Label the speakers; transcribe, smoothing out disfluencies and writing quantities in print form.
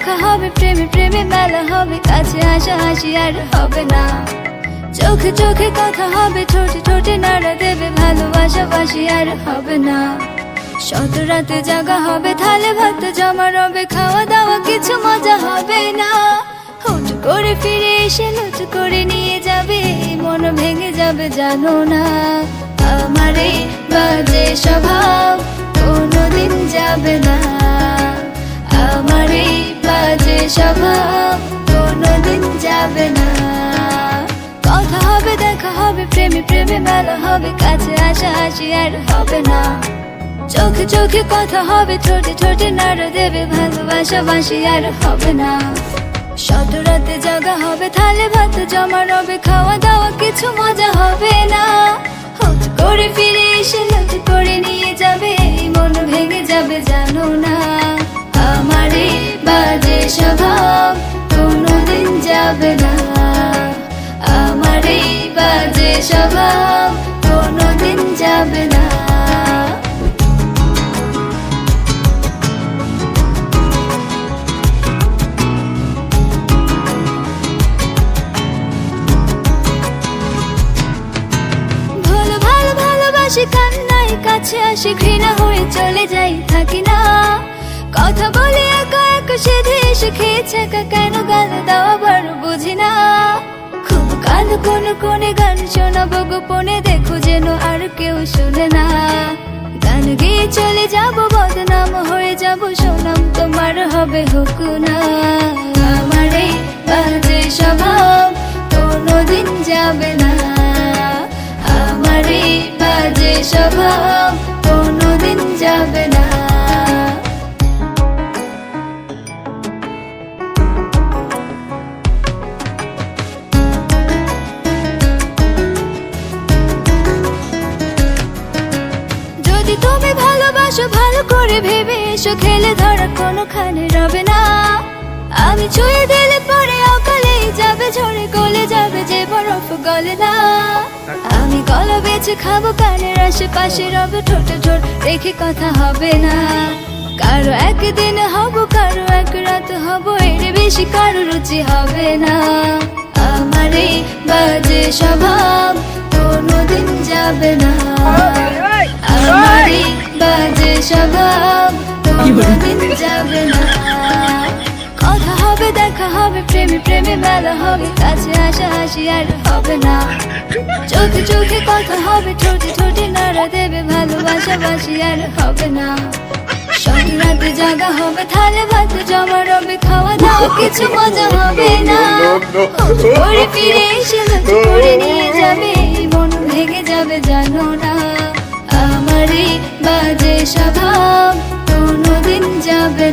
Speaker 1: দেখা হবে, প্রেমে প্রেমে মেলা হবে, কাছে আসা হাসি আর হবে না। চোখে চোখে কথা হবে, ঠোঁটে ঠোঁটে নাড়া দেবে, ভালোবাসা বাসি আর হবে না। শত রাতে জাগা হবে, থালে ভাত জমা রবে, খাওয়া দাওয়া কিছু মজা হবে না। হুট করে ফিরে এসে লুট করে নিয়ে যাবে, মন ভেঙে যাবে জানো না। আমার এই বাজে স্বভাব কোনোদিন যাবে না, আমার এই বাজে স্বভাব কোনোদিন যাবে না। কথা হবে, দেখা হবে, প্রেমে প্রেমে মেলা হবে, কাছে আসা হাসি আর হবে না। চোখে চোখে কথা হবে, ঠোঁটে ঠোঁটে নাড়া দেবে, ভালোবাসা বাসি আর হবে না। শত রাতে জাগা হবে, থালে ভাত জমা রবে, খাওয়া দাওয়া কিছু মজা হবে না। হুট করে ফিরে এসে লুট করে নিয়ে যাবে, মন ভেঙে যাবে জানো না। আমার এই বাজে স্বভাব কোনোদিন যাবে না, আমার এই বাজে স্বভাব কোনোদিন যাবে না। কান্নায় কাছে আসে, ঘৃণা হয়ে চলে যাই, থাকি না। কথা বলে একা একা সেধে এসে খেয়েছে একা, কেন গাল দেওয়া বড় বুঝি না। খুব কালো কোন কোনে গান শোনাবো গোপনে, দেখো যেন আর কেউ শুনে না। গান গিয়ে চলে যাব, বদনাম হয়ে যাব, শোনাম তোমার হবে হুকুনা। আমার এই বাজে স্বভাব কোনোদিন যাবে না, আমার এই বাজে স্বভাব কোনোদিন যাবে না। যদি তুমি ভালোবাসো ভালো করে ভেবে এসো, খেলে ধরা কোনোখানে রবে না। আমি ছুঁয়ে দিলে পরে অকালেই যাবে, ঝরে গলে যাবে যে বরফ গলে না। আমি গলা বেছে খাবো, কানের আশেপাশে রবে, ঠোঁটে ঠোঁট রেখে কথা হবে না। কারো একদিন হব, কারো এক রাত হব, এর বেশি কারো রুচি হবে না। আমার এই বাজে স্বভাব কোনোদিন যাবে না, আমার এই বাজে স্বভাব কোনোদিন যাবে না। কথা হবে, দেখা হবে, প্রেমে প্রেমে মেলা হবে, কাছে আসা হাসি আর হবে না। চোখে চোখে কথা হবে, ঠোঁটে ঠোঁটে নাড়া দেবে, ভালোবাসা বাসি আর হবে না। শত রাতে জাগা হবে, থালে ভাত জমা রবে, খাওয়া দাওয়া কিছু মজা হবে না। করে ফিরে এসে লুট করে নিয়ে যাবে, মন ভেঙে যাবে জানো না। আমার এই বাজে স্বভাব কোনোদিন যাবে